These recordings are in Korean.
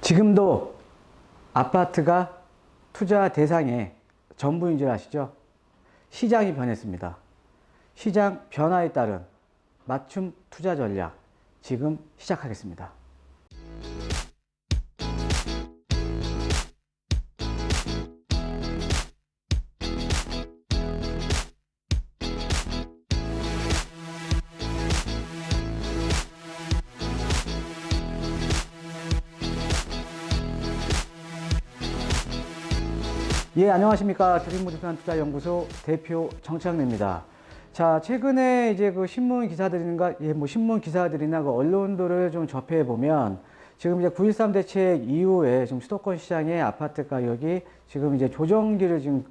지금도 아파트가 투자 대상의 전부인 줄 아시죠? 시장이 변했습니다. 시장 변화에 따른 맞춤 투자 전략 지금 시작하겠습니다. 예, 안녕하십니까. 드림부동산 투자연구소 대표 정창래입니다. 자, 최근에 이제 그 신문 기사들인가, 신문 기사들이나 그 언론들을 좀 접해 보면 지금 이제 9.13 대책 이후에 지금 수도권 시장의 아파트 가격이 지금 이제 조정기를 지금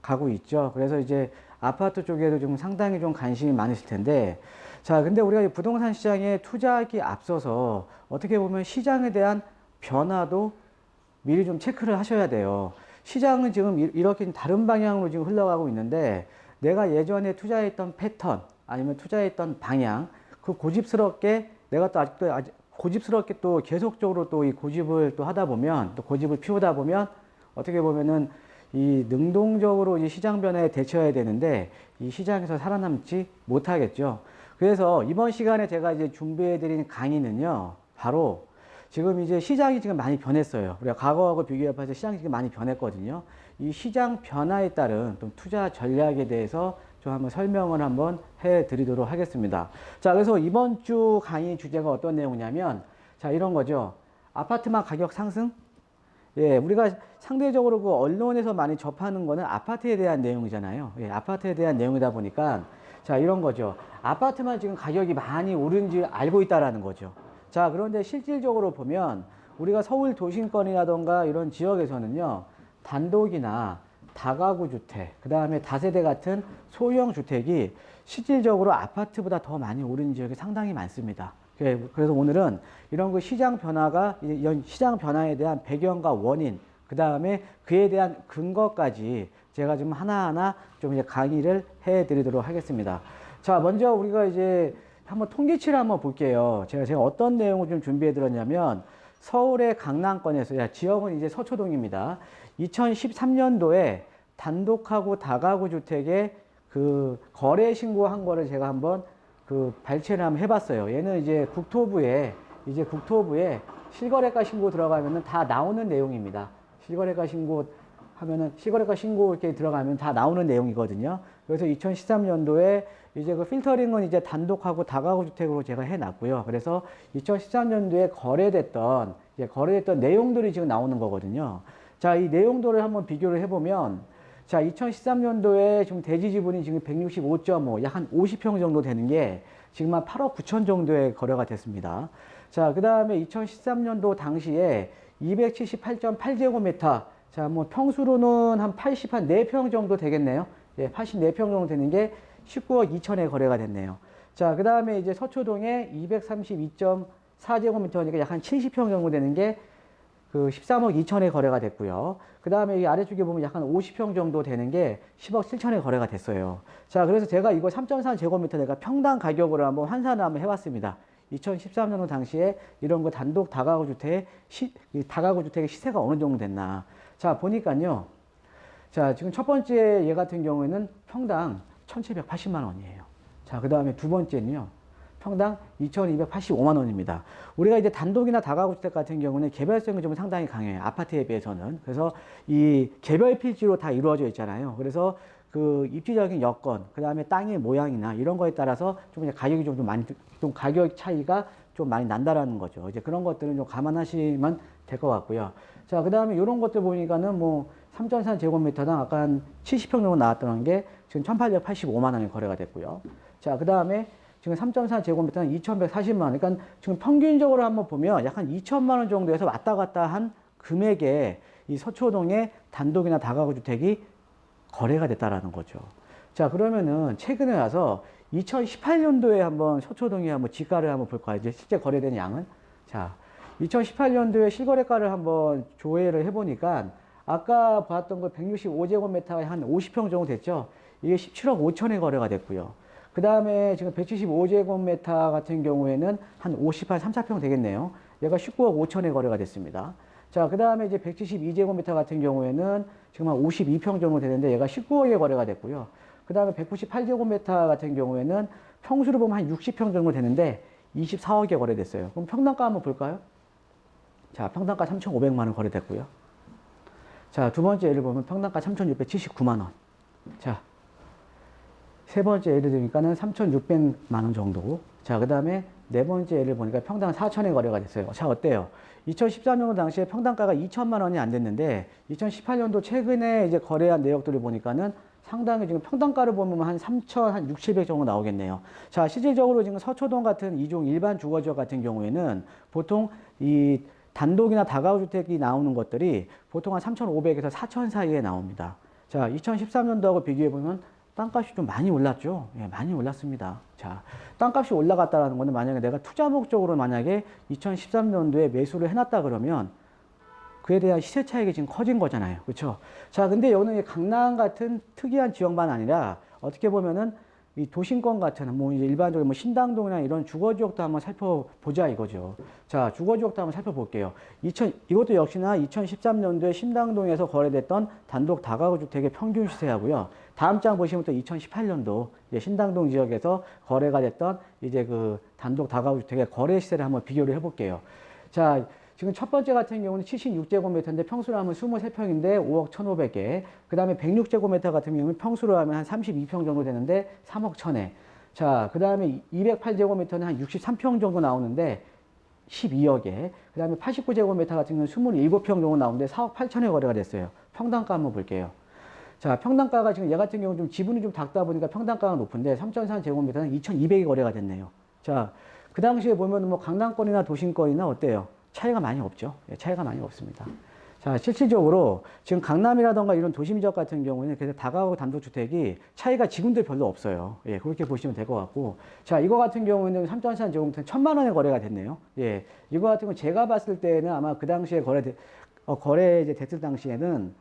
가고 있죠. 그래서 이제 아파트 쪽에도 좀 상당히 좀 관심이 많으실 텐데, 자, 근데 우리가 부동산 시장에 투자하기 앞서서 어떻게 보면 시장에 대한 변화도 미리 좀 체크를 하셔야 돼요. 시장은 지금 이렇게 다른 방향으로 지금 흘러가고 있는데 내가 예전에 투자했던 패턴 아니면 투자했던 방향 그 고집스럽게 내가 또 아직도 고집스럽게 또 계속적으로 또 이 고집을 또 하다 보면 또 고집을 피우다 보면 어떻게 보면은 이 능동적으로 이 시장 변화에 대처해야 되는데 이 시장에서 살아남지 못하겠죠. 그래서 이번 시간에 제가 이제 준비해 드린 강의는요. 바로 지금 이제 시장이 지금 많이 변했어요. 우리가 과거하고 비교해 봐서 시장이 지금 많이 변했거든요. 이 시장 변화에 따른 좀 투자 전략에 대해서 좀 한번 설명을 한번 해 드리도록 하겠습니다. 자, 그래서 이번 주 강의 주제가 어떤 내용이냐면, 자, 이런 거죠. 아파트만 가격 상승? 예, 우리가 상대적으로 그 언론에서 많이 접하는 거는 아파트에 대한 내용이잖아요. 예, 아파트에 대한 내용이다 보니까, 자, 이런 거죠. 아파트만 지금 가격이 많이 오른지 알고 있다라는 거죠. 자, 그런데 실질적으로 보면 우리가 서울 도심권이라던가 이런 지역에서는요, 단독이나 다가구 주택, 그 다음에 다세대 같은 소형 주택이 실질적으로 아파트보다 더 많이 오른 지역이 상당히 많습니다. 그래서 오늘은 이런 그 시장 변화가, 이런 시장 변화에 대한 배경과 원인, 그 다음에 그에 대한 근거까지 제가 좀 하나하나 좀 이제 강의를 해 드리도록 하겠습니다. 자, 먼저 우리가 이제 한번 통계치를 한번 볼게요. 제가 어떤 내용을 좀 준비해 들었냐면, 서울의 강남권에서, 지역은 이제 서초동입니다. 2013년도에 단독하고 다가구 주택의 그 거래 신고한 거를 제가 한번 그 발췌를 한번 해봤어요. 얘는 이제 국토부에 실거래가 신고 들어가면은 다 나오는 내용입니다. 실거래가 신고 이렇게 들어가면 다 나오는 내용이거든요. 그래서 2013년도에 이제 그 필터링은 이제 단독하고 다가구 주택으로 제가 해놨고요. 그래서 2013년도에 거래됐던 내용들이 지금 나오는 거거든요. 자, 이 내용들을 한번 비교를 해보면, 자, 2013년도에 지금 대지 지분이 지금 165.5, 약 한 50평 정도 되는 게 지금 한 8억 9천 정도의 거래가 됐습니다. 자, 그 다음에 2013년도 당시에 278.8제곱미터, 자, 뭐 평수로는 한 4평 정도 되겠네요. 예, 84평 정도 되는 게 19억 2천에 거래가 됐네요. 자, 그 다음에 이제 서초동에 232.4제곱미터니까 약 한 70평 정도 되는 게 그 13억 2천에 거래가 됐고요. 그 다음에 이 아래쪽에 보면 약 한 50평 정도 되는 게 10억 7천에 거래가 됐어요. 자, 그래서 제가 이거 3.4제곱미터 내가 평당 가격으로 한번 환산을 한번 해봤습니다. 2013년도 당시에 이런 거 단독 다가구 주택의 시세가 어느 정도 됐나. 자, 보니까요. 자, 지금 첫 번째 얘 같은 경우에는 평당 1,780만 원이에요. 자, 그 다음에 두 번째는요. 평당 2,285만 원입니다. 우리가 이제 단독이나 다가구 주택 같은 경우는 개별성이 좀 상당히 강해요. 아파트에 비해서는. 그래서 이 개별 필지로 다 이루어져 있잖아요. 그래서 그 입지적인 여건, 그 다음에 땅의 모양이나 이런 거에 따라서 좀 이제 가격이 좀 가격 차이가 좀 많이 난다라는 거죠. 이제 그런 것들은 좀 감안하시면 될 것 같고요. 자, 그 다음에 이런 것들 보니까는 뭐 3.4제곱미터당 아까 한 70평 정도 나왔던 게 지금 1,885만 원에 거래가 됐고요. 자, 그 다음에 지금 3.4제곱미터는 2,140만 원. 그러니까 지금 평균적으로 한번 보면 약 한 2천만 원 정도에서 왔다 갔다 한 금액에 이 서초동의 단독이나 다가구 주택이 거래가 됐다라는 거죠. 자, 그러면은 최근에 와서 2018년도에 한번 서초동이 한번 지가를 한번 볼까요? 이제 실제 거래된 양은. 자, 2018년도에 실거래가를 한번 조회를 해보니까 아까 봤던 거 165제곱미터가 한 50평 정도 됐죠? 이게 17억 5천에 거래가 됐고요. 그 다음에 지금 175제곱미터 같은 경우에는 한 58, 3, 4평 되겠네요. 얘가 19억 5천에 거래가 됐습니다. 자, 그 다음에 이제 172제곱미터 같은 경우에는 지금 한 52평 정도 되는데 얘가 19억에 거래가 됐고요. 그 다음에 198제곱미터 같은 경우에는 평수로 보면 한 60평 정도 되는데 24억에 거래됐어요. 그럼 평당가 한번 볼까요? 자, 평당가 3,500만 원 거래됐고요. 자, 두 번째 예를 보면 평당가 3,679만 원. 자, 세 번째 예를 들니까는 3,600만 원 정도. 자, 그 다음에 네 번째 예를 보니까 평당 4,000에 거래가 됐어요. 자, 어때요? 2013년도 당시에 평당가가 2천만 원이 안 됐는데 2018년도 최근에 이제 거래한 내역들을 보니까는 상당히 지금 평당가를 보면 한 3천, 한 6, 700 정도 나오겠네요. 자, 실질적으로 지금 서초동 같은 이종 일반 주거지역 같은 경우에는 보통 이 단독이나 다가구주택이 나오는 것들이 보통 한 3,500에서 4,000 사이에 나옵니다. 자, 2013년도하고 비교해보면 땅값이 좀 많이 올랐죠. 예, 많이 올랐습니다. 자, 땅값이 올라갔다는 거는 만약에 내가 투자 목적으로 만약에 2013년도에 매수를 해놨다 그러면 그에 대한 시세 차익이 지금 커진 거잖아요. 그렇죠? 자, 근데 여기는 강남 같은 특이한 지역만 아니라 어떻게 보면은 이 도심권 같은 뭐 이제 일반적으로 뭐 신당동이나 이런 주거 지역도 한번 살펴보자 이거죠. 자, 주거 지역도 한번 살펴볼게요. 이것도 역시나 2013년도에 신당동에서 거래됐던 단독 다가구 주택의 평균 시세하고요. 다음 장 보시면 또 2018년도 신당동 지역에서 거래가 됐던 이제 그 단독 다가구 주택의 거래 시세를 한번 비교를 해볼게요. 자, 지금 첫 번째 같은 경우는 76제곱미터인데 평수로 하면 23평인데 5억 1,500에. 그 다음에 106제곱미터 같은 경우는 평수로 하면 한 32평 정도 되는데 3억 1,000에. 자, 그 다음에 208제곱미터는 한 63평 정도 나오는데 12억에. 그 다음에 89제곱미터 같은 경우는 27평 정도 나오는데 4억 8천에 거래가 됐어요. 평당가 한번 볼게요. 자, 평당가가 지금 얘 같은 경우는 좀 지분이 좀 작다 보니까 평당가가 높은데 3.3제곱미터는 2,200이 거래가 됐네요. 자, 그 당시에 보면 뭐 강남권이나 도심권이나 어때요? 차이가 많이 없죠. 예, 차이가 많이 없습니다. 자, 실질적으로 지금 강남이라던가 이런 도심 지역 같은 경우에는 그래서 다가구 단독주택이 차이가 지금도 별로 없어요. 예, 그렇게 보시면 될 것 같고. 자, 이거 같은 경우는 3.3제곱미터는 1,000만 원에 거래가 됐네요. 예, 이거 같은 건 제가 봤을 때는 아마 그 당시에 거래 이제 됐을 당시에는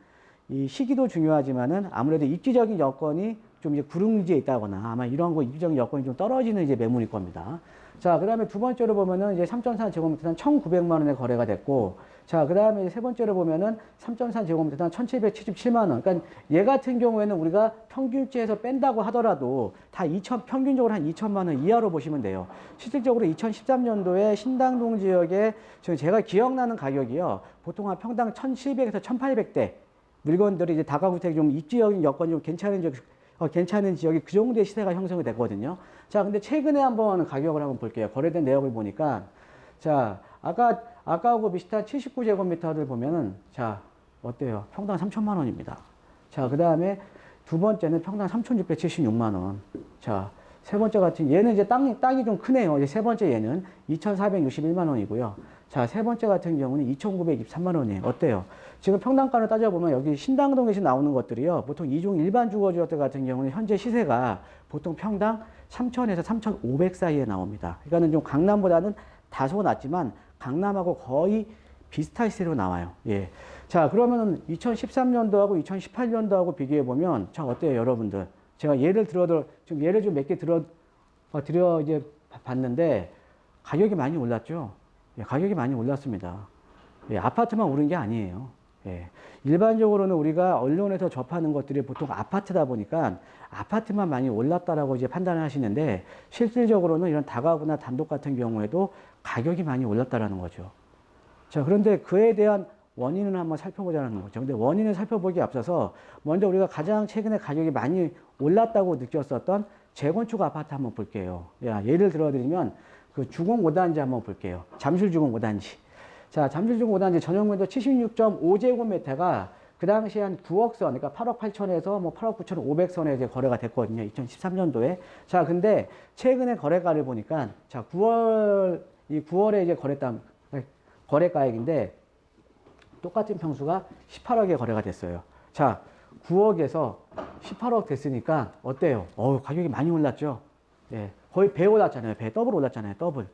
이 시기도 중요하지만은 아무래도 입지적인 여건이 좀 이제 구릉지에 있다거나 아마 이런 거 입지적인 여건이 좀 떨어지는 이제 매물일 겁니다. 자, 그 다음에 두 번째로 보면은 이제 3.4제곱미터는 1,900만 원에 거래가 됐고, 자, 그 다음에 세 번째로 보면은 3.4제곱미터는 1,777만 원. 그러니까 얘 같은 경우에는 우리가 평균치에서 뺀다고 하더라도 다 평균적으로 한 2천만 원 이하로 보시면 돼요. 실질적으로 2013년도에 신당동 지역에 지금 제가 기억나는 가격이요. 보통 한 평당 1,700에서 1,800대 물건들이 이제 다가구주택이 좀 입지적인 여건이 좀 괜찮은 지역이 그 정도의 시세가 형성이 됐거든요. 자, 근데 최근에 한번 가격을 한번 볼게요. 거래된 내역을 보니까. 자, 아까하고 비슷한 79제곱미터를 보면은, 자, 어때요? 평당 3천만 원입니다. 자, 그 다음에 두 번째는 평당 3,676만 원. 자, 세 번째 같은, 얘는 이제 땅이 좀 크네요. 이제 세 번째 얘는 2,461만 원이고요. 자, 세 번째 같은 경우는 2,923만 원이에요. 어때요? 지금 평당가를 따져보면 여기 신당동에서 나오는 것들이요. 보통 이종 일반 주거지역들 같은 경우는 현재 시세가 보통 평당 3,000에서 3,500 사이에 나옵니다. 그러니까는 좀 강남보다는 다소 낮지만 강남하고 거의 비슷한 시세로 나와요. 예. 자, 그러면은 2013년도하고 2018년도하고 비교해보면, 자, 어때요, 여러분들? 제가 예를 좀 몇 개 드려 이제 봤는데, 가격이 많이 올랐죠? 예, 가격이 많이 올랐습니다. 예, 아파트만 오른 게 아니에요. 예, 일반적으로는 우리가 언론에서 접하는 것들이 보통 아파트다 보니까 아파트만 많이 올랐다라고 이제 판단을 하시는데 실질적으로는 이런 다가구나 단독 같은 경우에도 가격이 많이 올랐다라는 거죠. 자, 그런데 그에 대한 원인을 한번 살펴보자는 거죠. 근데 원인을 살펴보기에 앞서서 먼저 우리가 가장 최근에 가격이 많이 올랐다고 느꼈었던 재건축 아파트 한번 볼게요. 예를 들어드리면 그 주공 5단지 한번 볼게요. 잠실 주공 5단지. 자, 잠실 주공 5단지 전용면적 76.5제곱미터가 그 당시에 한 9억 선, 그러니까 8억 8천에서 뭐 8억 9천 500선에 이제 거래가 됐거든요. 2013년도에. 자, 근데 최근에 거래가를 보니까 자, 9월에 이제 거래가액인데 똑같은 평수가 18억에 거래가 됐어요. 자, 9억에서 18억 됐으니까 어때요? 가격이 많이 올랐죠? 예, 거의 배 올랐잖아요. 더블 올랐잖아요. 더블.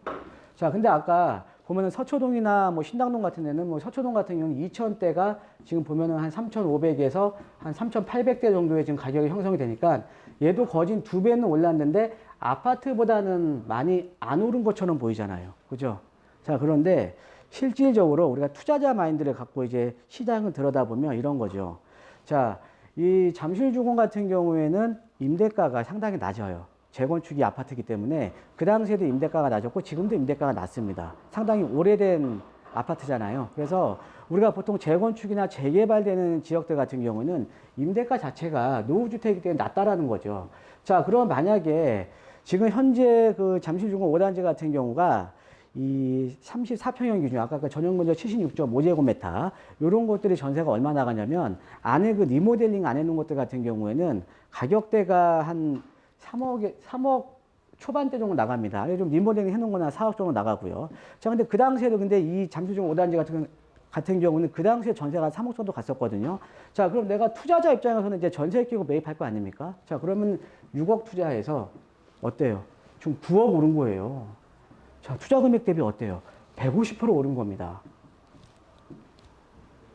자, 근데 아까 보면은 서초동이나 뭐 신당동 같은 데는 뭐 서초동 같은 경우는 2,000대가 지금 보면은 한 3,500에서 한 3,800대 정도의 지금 가격이 형성이 되니까 얘도 거진 2배는 올랐는데 아파트보다는 많이 안 오른 것처럼 보이잖아요. 그죠? 자, 그런데 실질적으로 우리가 투자자 마인드를 갖고 이제 시장을 들여다보면 이런 거죠. 자, 이 잠실주공 같은 경우에는 임대가가 상당히 낮아요. 재건축이 아파트이기 때문에 그 당시에도 임대가가 낮았고 지금도 임대가가 낮습니다. 상당히 오래된 아파트잖아요. 그래서 우리가 보통 재건축이나 재개발되는 지역들 같은 경우는 임대가 자체가 노후주택이기 때문에 낮다라는 거죠. 자, 그럼 만약에 지금 현재 그 잠실주공 5단지 같은 경우가 이 34평형 기준, 아까 그 전용면적 76.5제곱미터, 요런 것들이 전세가 얼마 나가냐면, 안에 그 리모델링 안 해놓은 것들 같은 경우에는 가격대가 한 3억 초반대 정도 나갑니다. 좀 리모델링 해놓은 거나 4억 정도 나가고요. 자, 근데 그 당시에도 근데 이 잠실주공 5단지 같은 경우는 그 당시에 전세가 3억 정도 갔었거든요. 자, 그럼 내가 투자자 입장에서는 이제 전세 끼고 매입할 거 아닙니까? 자, 그러면 6억 투자해서 어때요? 지금 9억 오른 거예요. 자, 투자 금액 대비 어때요? 150% 오른 겁니다.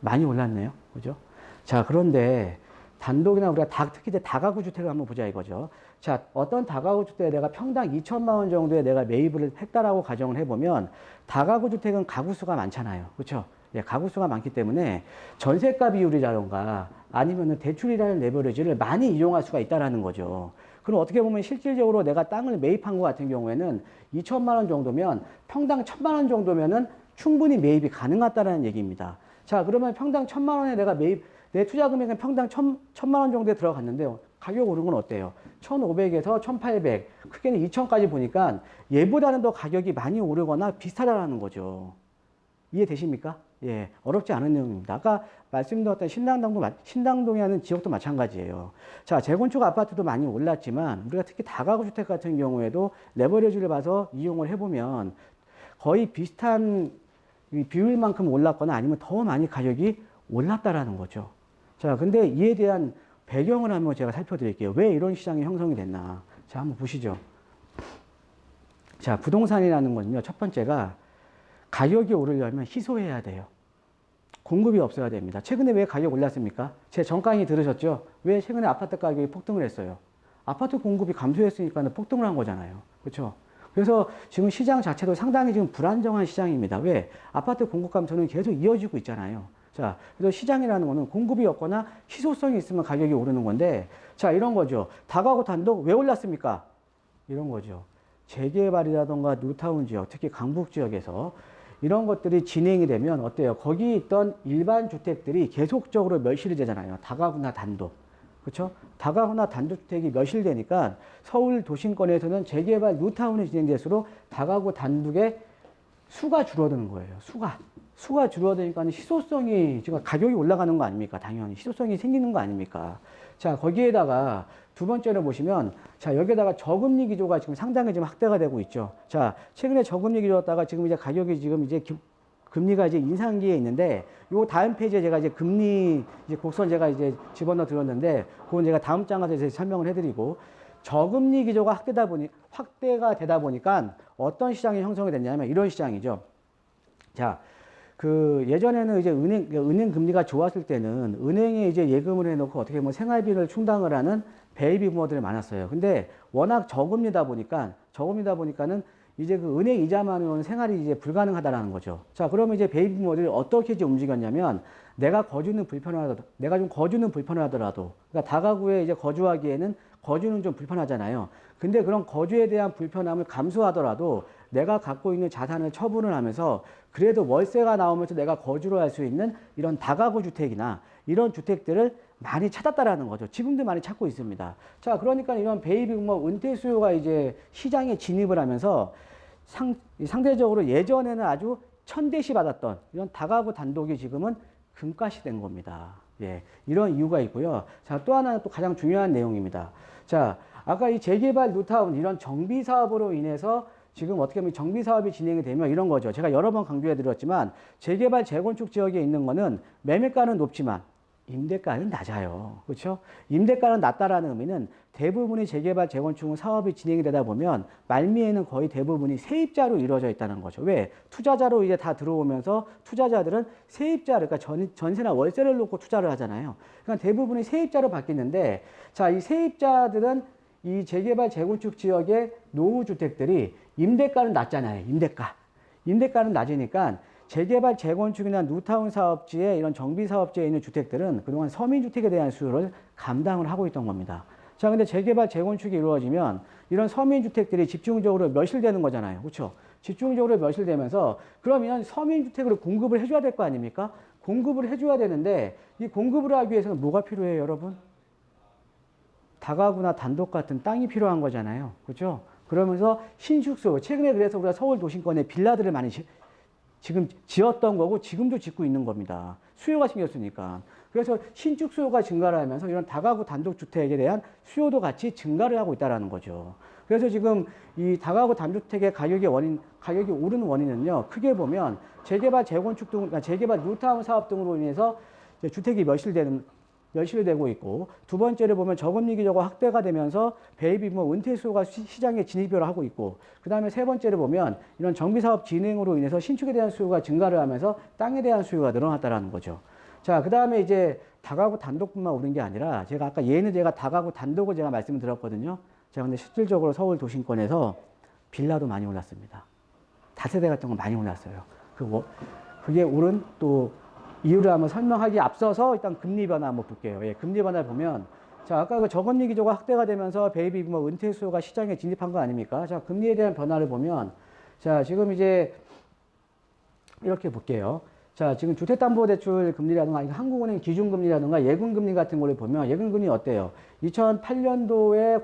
많이 올랐네요. 그죠? 자, 그런데 단독이나 우리가 특히 이제 다가구 주택을 한번 보자 이거죠. 자, 어떤 다가구 주택에 내가 평당 2천만 원 정도에 내가 매입을 했다라고 가정을 해보면 다가구 주택은 가구 수가 많잖아요. 그렇죠? 예, 가구 수가 많기 때문에 전세가 비율이라던가 아니면은 대출이라는 레버리지를 많이 이용할 수가 있다라는 거죠. 그럼 어떻게 보면 실질적으로 내가 땅을 매입한 것 같은 경우에는 2천만 원 정도면 평당 1천만 원 정도면은 충분히 매입이 가능하다는 얘기입니다. 자, 그러면 평당 1천만 원에 내가 내 투자 금액은 평당 1천만 원 정도에 들어갔는데요. 가격 오른 건 어때요? 1,500에서 1,800, 크게는 2,000까지 보니까 얘보다는 더 가격이 많이 오르거나 비슷하다는 거죠. 이해되십니까? 예, 어렵지 않은 내용입니다. 아까 말씀드렸던 신당동에 하는 지역도 마찬가지예요. 자, 재건축 아파트도 많이 올랐지만 우리가 특히 다가구 주택 같은 경우에도 레버리지를 봐서 이용을 해보면 거의 비슷한 비율만큼 올랐거나 아니면 더 많이 가격이 올랐다라는 거죠. 자, 근데 이에 대한 배경을 한번 제가 살펴드릴게요. 왜 이런 시장이 형성이 됐나. 자, 한번 보시죠. 자, 부동산이라는 건요, 첫 번째가 가격이 오르려면 희소해야 돼요. 공급이 없어야 됩니다. 최근에 왜 가격 올랐습니까? 제 전 강의 들으셨죠? 왜 최근에 아파트 가격이 폭등을 했어요? 아파트 공급이 감소했으니까 폭등을 한 거잖아요. 그렇죠? 그래서 지금 시장 자체도 상당히 지금 불안정한 시장입니다. 왜? 아파트 공급 감소는 계속 이어지고 있잖아요. 자, 그래서 시장이라는 거는 공급이 없거나 희소성이 있으면 가격이 오르는 건데, 자, 이런 거죠. 다가구 단독 왜 올랐습니까? 이런 거죠. 재개발이라던가 뉴타운 지역, 특히 강북 지역에서 이런 것들이 진행이 되면 어때요? 거기 있던 일반 주택들이 계속적으로 멸실이 되잖아요. 다가구나 단독. 그렇죠? 다가구나 단독주택이 멸실되니까 서울 도심권에서는 재개발 뉴타운이 진행될수록 다가구 단독의 수가 줄어드는 거예요. 수가 줄어드니까 희소성이, 지금 가격이 올라가는 거 아닙니까? 당연히 희소성이 생기는 거 아닙니까? 자, 거기에다가 두 번째로 보시면, 자, 여기에다가 저금리 기조가 지금 상당히 지금 확대가 되고 있죠. 자, 최근에 저금리 기조였다가 지금 이제 가격이 지금 이제 금리가 이제 인상기에 있는데, 요 다음 페이지에 제가 이제 금리 이제 곡선 제가 이제 집어넣어 드렸는데, 그건 제가 다음 장에서 이제 설명을 해드리고, 저금리 기조가 확대가 되다 보니까 어떤 시장이 형성이 됐냐면 이런 시장이죠. 자, 그 예전에는 이제 은행 금리가 좋았을 때는 은행에 이제 예금을 해놓고 어떻게 보면 생활비를 충당을 하는 베이비 부모들이 많았어요. 근데 워낙 저금리다 보니까는 이제 그 은행 이자만으로는 생활이 이제 불가능하다라는 거죠. 자, 그러면 이제 베이비 부모들이 어떻게 이제 움직였냐면 내가 좀 거주는 불편하더라도, 그러니까 다가구에 이제 거주하기에는 거주는 좀 불편하잖아요. 근데 그런 거주에 대한 불편함을 감수하더라도 내가 갖고 있는 자산을 처분을 하면서 그래도 월세가 나오면서 내가 거주를 할 수 있는 이런 다가구 주택이나 이런 주택들을 많이 찾았다라는 거죠. 지금도 많이 찾고 있습니다. 자, 그러니까 이런 베이비부모 은퇴 수요가 이제 시장에 진입을 하면서 상대적으로 예전에는 아주 천대시 받았던 이런 다가구 단독이 지금은 금가시 된 겁니다. 예, 이런 이유가 있고요. 자, 또 하나는 또 가장 중요한 내용입니다. 자, 아까 이 재개발 뉴타운 이런 정비 사업으로 인해서 지금 어떻게 보면 정비 사업이 진행이 되면 이런 거죠. 제가 여러 번 강조해 드렸지만 재개발 재건축 지역에 있는 거는 매매가는 높지만 임대가는 낮아요. 그렇죠? 임대가는 낮다라는 의미는 대부분이 재개발 재건축 사업이 진행이 되다 보면 말미에는 거의 대부분이 세입자로 이루어져 있다는 거죠. 왜? 투자자로 이제 다 들어오면서 투자자들은 세입자를, 그러니까 전세나 월세를 놓고 투자를 하잖아요. 그러니까 대부분이 세입자로 바뀌는데, 자, 이 세입자들은 이 재개발 재건축 지역의 노후주택들이 임대가는 낮잖아요. 임대가는 낮으니까 재개발, 재건축이나 뉴타운 사업지에 이런 정비 사업지에 있는 주택들은 그동안 서민주택에 대한 수요를 감당을 하고 있던 겁니다. 자, 근데 재개발, 재건축이 이루어지면 이런 서민주택들이 집중적으로 멸실되는 거잖아요. 그렇죠? 집중적으로 멸실되면서 그러면 서민주택으로 공급을 해줘야 될 거 아닙니까? 공급을 해줘야 되는데 이 공급을 하기 위해서는 뭐가 필요해요, 여러분? 다가구나 단독 같은 땅이 필요한 거잖아요. 그렇죠? 그러면서 신축소, 최근에 그래서 우리가 서울 도심권에 빌라들을 많이 지금 지었던 거고 지금도 짓고 있는 겁니다. 수요가 생겼으니까. 그래서 신축 수요가 증가를 하면서 이런 다가구 단독주택에 대한 수요도 같이 증가를 하고 있다는 거죠. 그래서 지금 이 다가구 단독주택의 가격이 오르는 원인은요, 크게 보면 재개발, 재건축 등, 그러니까 재개발 뉴타운 사업 등으로 인해서 주택이 멸실되고 있고, 두 번째를 보면 저금리 기조가 확대가 되면서 베이비부모 은퇴 수요가 시장에 진입을 하고 있고, 그 다음에 세 번째를 보면 이런 정비사업 진행으로 인해서 신축에 대한 수요가 증가를 하면서 땅에 대한 수요가 늘어났다는 거죠. 자, 그 다음에 이제 다가구 단독뿐만 오른 게 아니라 제가 아까 제가 다가구 단독을 제가 말씀을 드렸거든요. 제가 근데 실질적으로 서울 도심권에서 빌라도 많이 올랐습니다. 다세대 같은 거 많이 올랐어요. 그게 오른 또 이유를 한번 설명하기 앞서서 일단 금리 변화 한번 볼게요. 예, 금리 변화를 보면, 자, 아까 그 저금리 기조가 확대가 되면서 베이비부모 은퇴 수요가 시장에 진입한 거 아닙니까? 자, 금리에 대한 변화를 보면, 자, 지금 이제 이렇게 볼게요. 자, 지금 주택담보대출 금리라든가 한국은행 기준금리라든가 예금금리 같은 거를 보면 예금금리 어때요? 2008년도에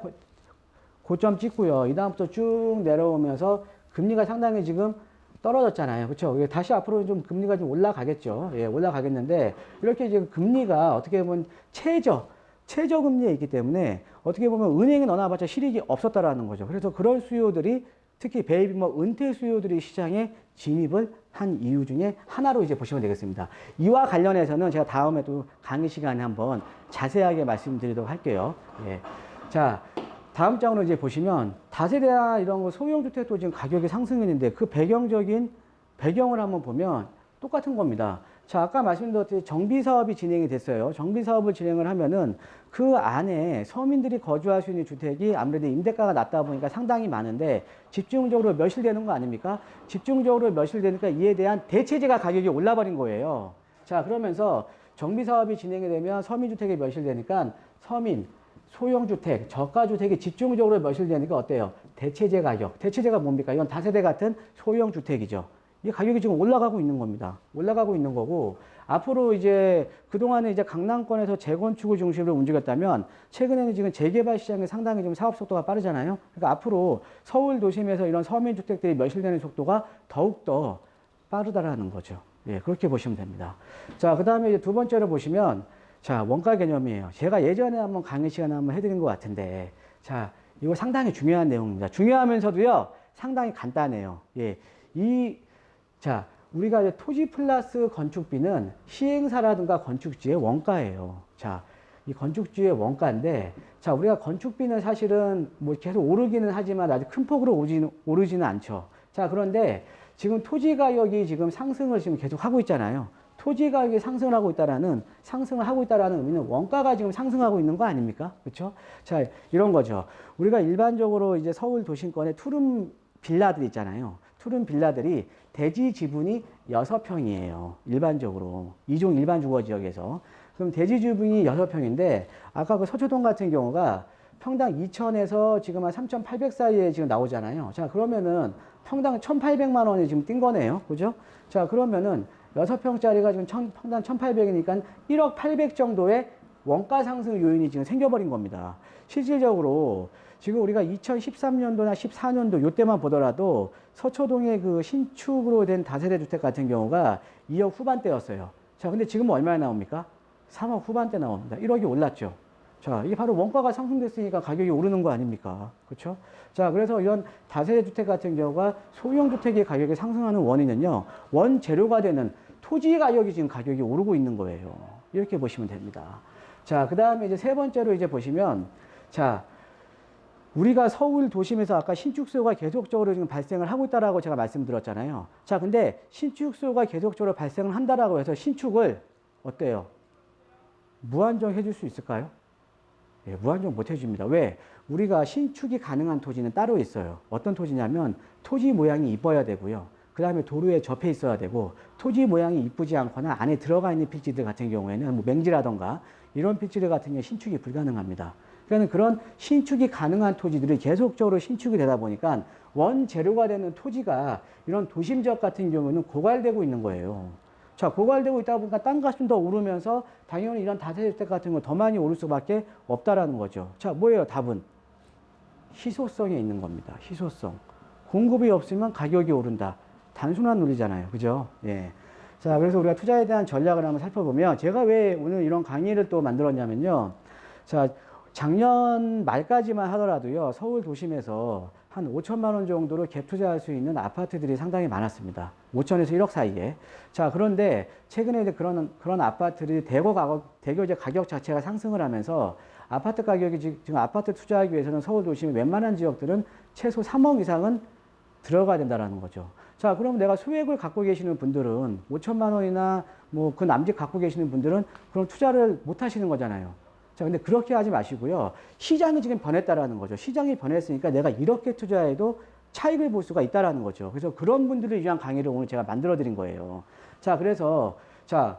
고점 찍고요. 이 다음부터 쭉 내려오면서 금리가 상당히 지금 떨어졌잖아요. 그렇죠? 다시 앞으로 좀 금리가 좀 올라가겠죠. 예, 올라가겠는데 이렇게 지금 금리가 어떻게 보면 최저 금리에 있기 때문에 어떻게 보면 은행에 넣어놔봤자 실익이 없었다라는 거죠. 그래서 그런 수요들이 특히 베이비부모 은퇴 수요들이 시장에 진입을 한 이유 중에 하나로 이제 보시면 되겠습니다. 이와 관련해서는 제가 다음에 또 강의 시간에 한번 자세하게 말씀드리도록 할게요. 예. 자, 다음 장으로 이제 보시면 다세대나 이런 거 소형주택도 지금 가격이 상승했는데 그 배경을 한번 보면 똑같은 겁니다. 자, 아까 말씀드렸듯이 정비사업이 진행이 됐어요. 정비사업을 진행을 하면은 그 안에 서민들이 거주할 수 있는 주택이 아무래도 임대가가 낮다 보니까 상당히 많은데 집중적으로 멸실되는 거 아닙니까? 집중적으로 멸실되니까 이에 대한 대체재가 가격이 올라버린 거예요. 자, 그러면서 정비사업이 진행이 되면 서민주택이 멸실되니까 소형주택, 저가주택이 집중적으로 멸실되니까 어때요? 대체재 가격. 대체재가 뭡니까? 이건 다세대 같은 소형주택이죠. 이 가격이 지금 올라가고 있는 겁니다. 올라가고 있는 거고, 앞으로 이제 그동안에 이제 강남권에서 재건축을 중심으로 움직였다면, 최근에는 지금 재개발 시장이 상당히 좀 사업 속도가 빠르잖아요. 그러니까 앞으로 서울 도심에서 이런 서민주택들이 멸실되는 속도가 더욱더 빠르다라는 거죠. 예, 그렇게 보시면 됩니다. 자, 그 다음에 이제 두 번째로 보시면, 자, 원가 개념이에요. 제가 예전에 한번 강의 시간에 한번 해드린 것 같은데, 자, 이거 상당히 중요한 내용입니다. 중요하면서도요, 상당히 간단해요. 예, 자, 우리가 이제 토지 플러스 건축비는 시행사라든가 건축주의 원가예요. 자, 이 건축주의 원가인데, 자, 우리가 건축비는 사실은 뭐 계속 오르기는 하지만 아주 큰 폭으로 오르지는 않죠. 자, 그런데 지금 토지 가격이 지금 상승을 지금 계속 하고 있잖아요. 토지 가격이 상승을 하고 있다라는 의미는 원가가 지금 상승하고 있는 거 아닙니까? 그렇죠? 자, 이런 거죠. 우리가 일반적으로 이제 서울 도심권에 투룸 빌라들 있잖아요. 투룸 빌라들이 대지 지분이 6평이에요. 일반적으로. 이종 일반 주거 지역에서. 그럼 대지 지분이 6평인데, 아까 그 서초동 같은 경우가 평당 2천에서 지금 한 3,800 사이에 지금 나오잖아요. 자, 그러면은 평당 1,800만 원이 지금 뛴 거네요. 그죠? 자, 그러면은 6평짜리가 지금 평당 1,800이니까 1억 800 정도의 원가 상승 요인이 지금 생겨버린 겁니다. 실질적으로 지금 우리가 2013년도나 14년도 요때만 보더라도 서초동의 그 신축으로 된 다세대 주택 같은 경우가 2억 후반대였어요. 자, 근데 지금은 얼마나 나옵니까? 3억 후반대 나옵니다. 1억이 올랐죠. 자, 이게 바로 원가가 상승됐으니까 가격이 오르는 거 아닙니까? 그렇죠? 자, 그래서 이런 다세대 주택 같은 경우가 소형 주택의 가격이 상승하는 원인은요, 원재료가 되는 토지 가격이 지금 가격이 오르고 있는 거예요. 이렇게 보시면 됩니다. 자, 그 다음에 이제 세 번째로 이제 보시면, 자, 우리가 서울 도심에서 아까 신축 수요가 계속적으로 지금 발생을 하고 있다라고 제가 말씀드렸잖아요. 자, 근데 신축 수요가 계속적으로 발생을 한다라고 해서 신축을 어때요? 무한정 해줄 수 있을까요? 예, 무한정 못 해줍니다. 왜? 우리가 신축이 가능한 토지는 따로 있어요. 어떤 토지냐면 토지 모양이 이뻐야 되고요. 그 다음에 도로에 접해 있어야 되고, 토지 모양이 이쁘지 않거나 안에 들어가 있는 필지들 같은 경우에는 뭐 맹지라던가 이런 필지들 같은 경우에 신축이 불가능합니다. 그러니까 그런 신축이 가능한 토지들이 계속적으로 신축이 되다 보니까 원재료가 되는 토지가 이런 도심 지역 같은 경우는 고갈되고 있는 거예요. 자, 고갈되고 있다 보니까 땅값은 더 오르면서 당연히 이런 다세대주택 같은 거 더 많이 오를 수밖에 없다라는 거죠. 자, 뭐예요? 답은 희소성에 있는 겁니다. 희소성. 공급이 없으면 가격이 오른다. 단순한 논리잖아요. 그죠? 예. 자, 그래서 우리가 투자에 대한 전략을 한번 살펴보면, 제가 왜 오늘 이런 강의를 또 만들었냐면요. 자, 작년 말까지만 하더라도요, 서울 도심에서 한 5천만 원 정도로 갭 투자할 수 있는 아파트들이 상당히 많았습니다. 5천에서 1억 사이에. 자, 그런데 최근에 이제 그런 아파트들이 대거 이제 가격 자체가 상승을 하면서 아파트 가격이 지금 아파트 투자하기 위해서는 서울 도심의 웬만한 지역들은 최소 3억 이상은 들어가야 된다는 거죠. 자, 그럼 내가 소액을 갖고 계시는 분들은 5천만 원이나 뭐 그 남짓 갖고 계시는 분들은 그럼 투자를 못 하시는 거잖아요. 자, 근데 그렇게 하지 마시고요. 시장이 지금 변했다라는 거죠. 시장이 변했으니까 내가 이렇게 투자해도 차익을 볼 수가 있다라는 거죠. 그래서 그런 분들을 위한 강의를 오늘 제가 만들어 드린 거예요. 자, 그래서 자,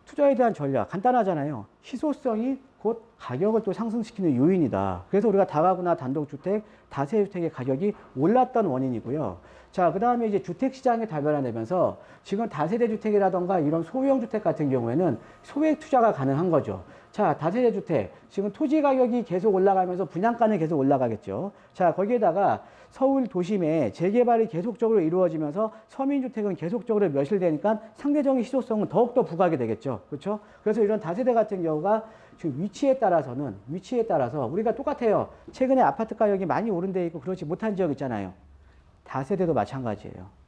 투자에 대한 전략 간단하잖아요. 희소성이 곧 가격을 또 상승시키는 요인이다. 그래서 우리가 다가구나 단독주택, 다세주택의 가격이 올랐던 원인이고요. 자, 그 다음에 이제 주택시장이 발변화되면서 지금 다세대주택이라던가 이런 소형주택 같은 경우에는 소액 투자가 가능한 거죠. 자, 다세대주택. 지금 토지 가격이 계속 올라가면서 분양가는 계속 올라가겠죠. 자, 거기에다가 서울 도심에 재개발이 계속적으로 이루어지면서 서민주택은 계속적으로 멸실되니까 상대적인 희소성은 더욱더 부각이 되겠죠. 그렇죠? 그래서 이런 다세대 같은 경우가 지금 위치에 따라서 우리가 똑같아요. 최근에 아파트 가격이 많이 오른 데 있고 그렇지 못한 지역 있잖아요. 다세대도 마찬가지예요.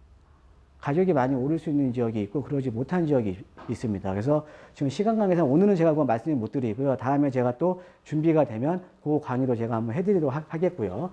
가격이 많이 오를 수 있는 지역이 있고 그러지 못한 지역이 있습니다. 그래서 지금 시간 관계상 오늘은 제가 그건 말씀을 못 드리고요. 다음에 제가 또 준비가 되면 그 강의도 제가 한번 해드리도록 하겠고요.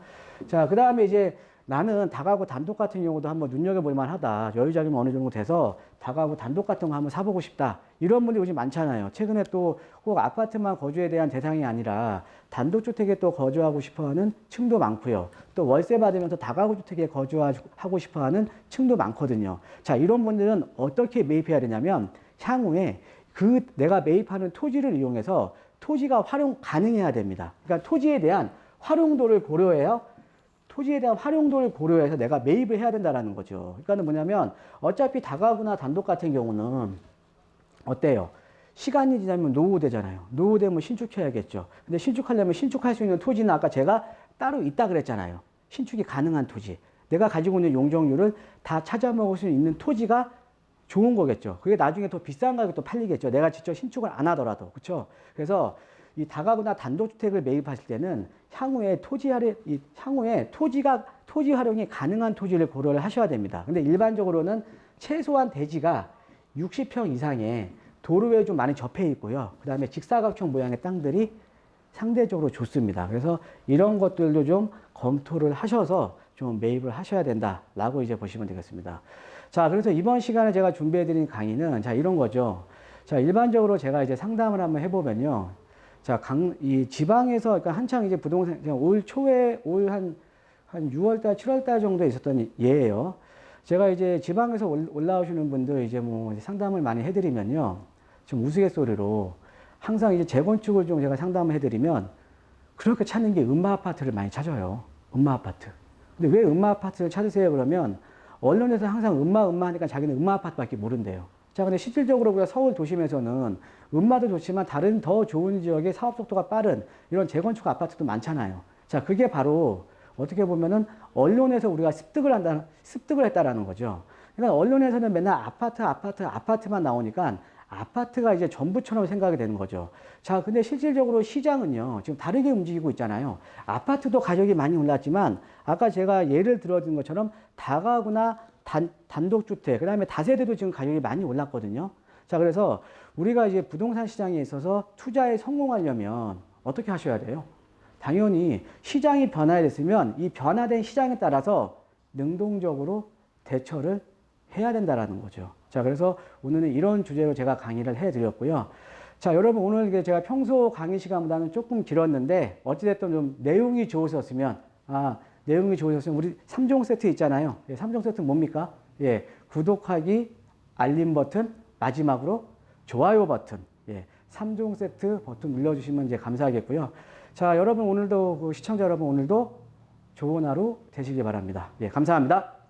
자, 그 다음에 이제 나는 다가구 단독 같은 경우도 한번 눈여겨볼 만하다. 여유 자금이 어느 정도 돼서 다가구 단독 같은 거 한번 사보고 싶다. 이런 분들이 요즘 많잖아요. 최근에 또 꼭 아파트만 거주에 대한 대상이 아니라 단독주택에 또 거주하고 싶어하는 층도 많고요. 또 월세 받으면서 다가구 주택에 거주하고 싶어하는 층도 많거든요. 자, 이런 분들은 어떻게 매입해야 되냐면 향후에 그 내가 매입하는 토지를 이용해서 토지가 활용 가능해야 됩니다. 그러니까 토지에 대한 활용도를 고려해요. 토지에 대한 활용도를 고려해서 내가 매입을 해야 된다는 거죠. 그러니까 뭐냐면 어차피 다가구나 단독 같은 경우는 어때요? 시간이 지나면 노후되잖아요. 노후되면 신축해야겠죠. 근데 신축하려면 신축할 수 있는 토지는 아까 제가 따로 있다 그랬잖아요. 신축이 가능한 토지. 내가 가지고 있는 용적률을 다 찾아먹을 수 있는 토지가 좋은 거겠죠. 그게 나중에 더 비싼 가격에 또 팔리겠죠. 내가 직접 신축을 안 하더라도. 그렇죠? 그래서 이 다가구나 단독주택을 매입하실 때는 향후에 토지 활용이 가능한 토지를 고려를 하셔야 됩니다. 근데 일반적으로는 최소한 대지가 60평 이상의 도로에 좀 많이 접해 있고요. 그 다음에 직사각형 모양의 땅들이 상대적으로 좋습니다. 그래서 이런 것들도 좀 검토를 하셔서 좀 매입을 하셔야 된다라고 이제 보시면 되겠습니다. 자, 그래서 이번 시간에 제가 준비해드린 강의는 자, 이런 거죠. 자, 일반적으로 제가 이제 상담을 한번 해보면요. 자, 이 지방에서, 그러니까 한창 이제 부동산, 올 초에, 한 6월달, 7월달 정도에 있었던 예예요. 제가 이제 지방에서 올라오시는 분들 이제 뭐 상담을 많이 해드리면요. 지금 우스갯소리로 항상 이제 재건축을 좀 제가 상담을 해드리면 그렇게 찾는 게 음마 아파트를 많이 찾아요. 음마 아파트. 근데 왜 음마 아파트를 찾으세요? 그러면 언론에서 항상 음마 하니까 자기는 음마 아파트밖에 모른대요. 자, 근데 실질적으로 우리가 서울 도심에서는 음마도 좋지만 다른 더 좋은 지역의 사업 속도가 빠른 이런 재건축 아파트도 많잖아요. 자, 그게 바로 어떻게 보면은 언론에서 우리가 습득을 했다라는 거죠. 그러니까 언론에서는 맨날 아파트만 나오니까 아파트가 이제 전부처럼 생각이 되는 거죠. 자, 근데 실질적으로 시장은요, 지금 다르게 움직이고 있잖아요. 아파트도 가격이 많이 올랐지만, 아까 제가 예를 들어준 것처럼 다가구나 단독주택, 그 다음에 다세대도 지금 가격이 많이 올랐거든요. 자, 그래서 우리가 이제 부동산 시장에 있어서 투자에 성공하려면 어떻게 하셔야 돼요? 당연히 시장이 변화됐으면 이 변화된 시장에 따라서 능동적으로 대처를 해야 된다라는 거죠. 자, 그래서 오늘은 이런 주제로 제가 강의를 해드렸고요. 자, 여러분 오늘 제가 평소 강의 시간보다는 조금 길었는데 어찌됐든 좀 내용이 좋으셨으면 우리 3종 세트 있잖아요. 3종 세트 뭡니까? 예, 구독하기, 알림 버튼, 마지막으로 좋아요 버튼, 예, 3종 세트 버튼 눌러주시면 이제 감사하겠고요. 자, 여러분 오늘도 시청자 여러분 오늘도 좋은 하루 되시기 바랍니다. 예, 감사합니다.